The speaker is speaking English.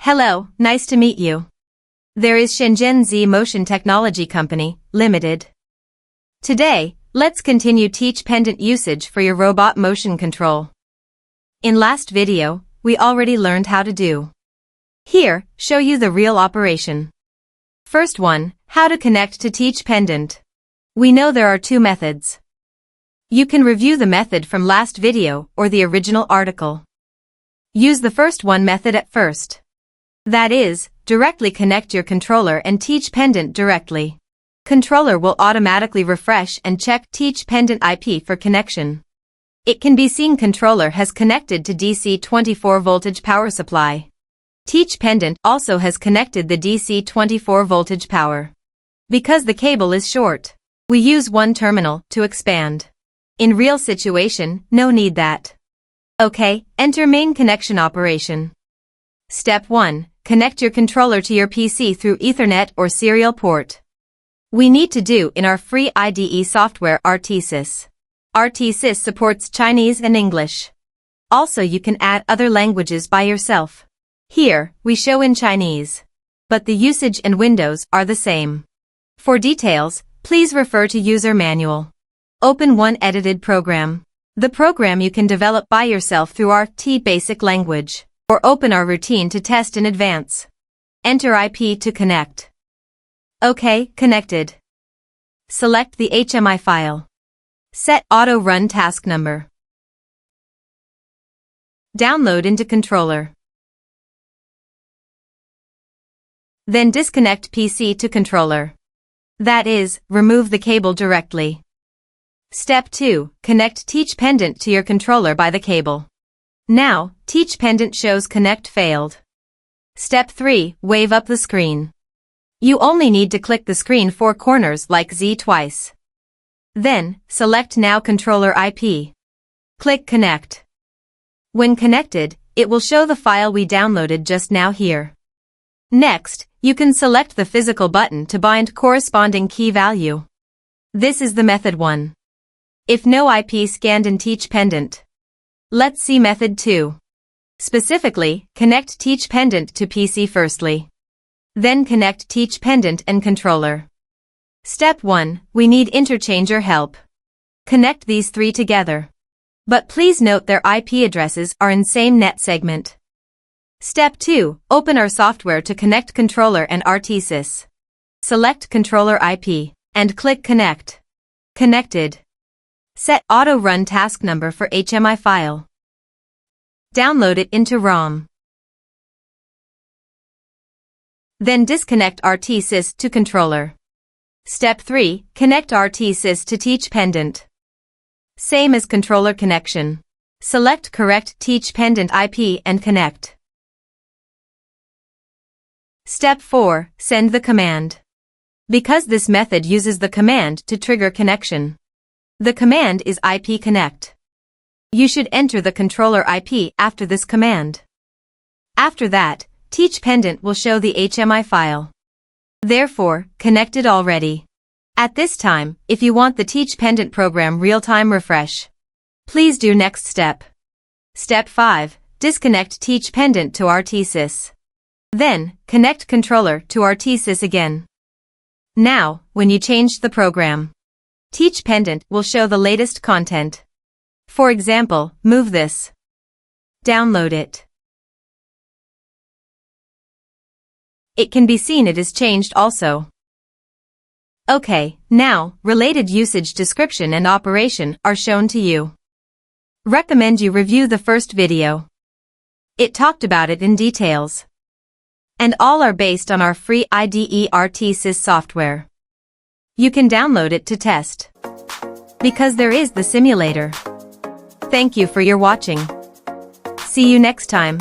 Hello, nice to meet you. There is Shenzhen Z Motion Technology Company, Limited. Today, let's continue teach pendant usage for your robot motion control. In last video, we already learned how to do. Here, show you the real operation. First one, how to connect to teach pendant. We know there are two methods. You can review the method from last video or the original article. Use the first one method at first. That is, directly connect your controller and teach pendant directly. Controller will automatically refresh and check teach pendant IP for connection. It can be seen controller has connected to DC 24 voltage power supply. Teach pendant also has connected the DC 24 voltage power. Because the cable is short, we use one terminal to expand. In real situation, no need that. Okay, enter main connection operation. Step 1. Connect your controller to your PC through Ethernet or serial port. We need to do in our free IDE software RTSys. RTSys supports Chinese and English. Also you can add other languages by yourself. Here, we show in Chinese. But the usage and windows are the same. For details, please refer to user manual. Open one edited program. The program you can develop by yourself through our basic language, or open our routine to test in advance. Enter IP to connect. OK, connected. Select the HMI file. Set auto run task number. Download into controller. Then disconnect PC to controller. That is, remove the cable directly. Step 2. Connect teach pendant to your controller by the cable. Now, teach pendant shows connect failed. Step 3. Wave up the screen. You only need to click the screen 4 corners like Z twice. Then, select now controller IP. Click connect. When connected, it will show the file we downloaded just now here. Next, you can select the physical button to bind corresponding key value. This is the method 1. If no IP scanned in teach pendant. Let's see method 2. Specifically, connect teach pendant to PC firstly. Then connect teach pendant and controller. Step 1, we need interchanger help. Connect these 3 together. But please note their IP addresses are in same net segment. Step 2, open our software to connect controller and RTSys. Select controller IP, and click connect. Connected. Set auto run task number for HMI file. Download it into ROM. Then disconnect RTSys to controller. Step 3, connect RTSys to teach pendant. Same as controller connection. Select correct teach pendant IP and connect. Step 4, send the command. Because this method uses the command to trigger connection. The command is IP connect. You should enter the controller IP after this command. After that, teach pendant will show the HMI file. Therefore, connected already. At this time, if you want the teach pendant program real-time refresh, please do next step. Step 5, disconnect teach pendant to RTSys. Then, connect controller to RTSys again. Now, when you changed the program, teach pendant will show the latest content. For example, move this. Download it. It can be seen it is changed also. Okay, now, related usage description and operation are shown to you. Recommend you review the first video. It talked about it in details. And all are based on our free IDE RTSys software. You can download it to test. Because there is the simulator. Thank you for your watching. See you next time.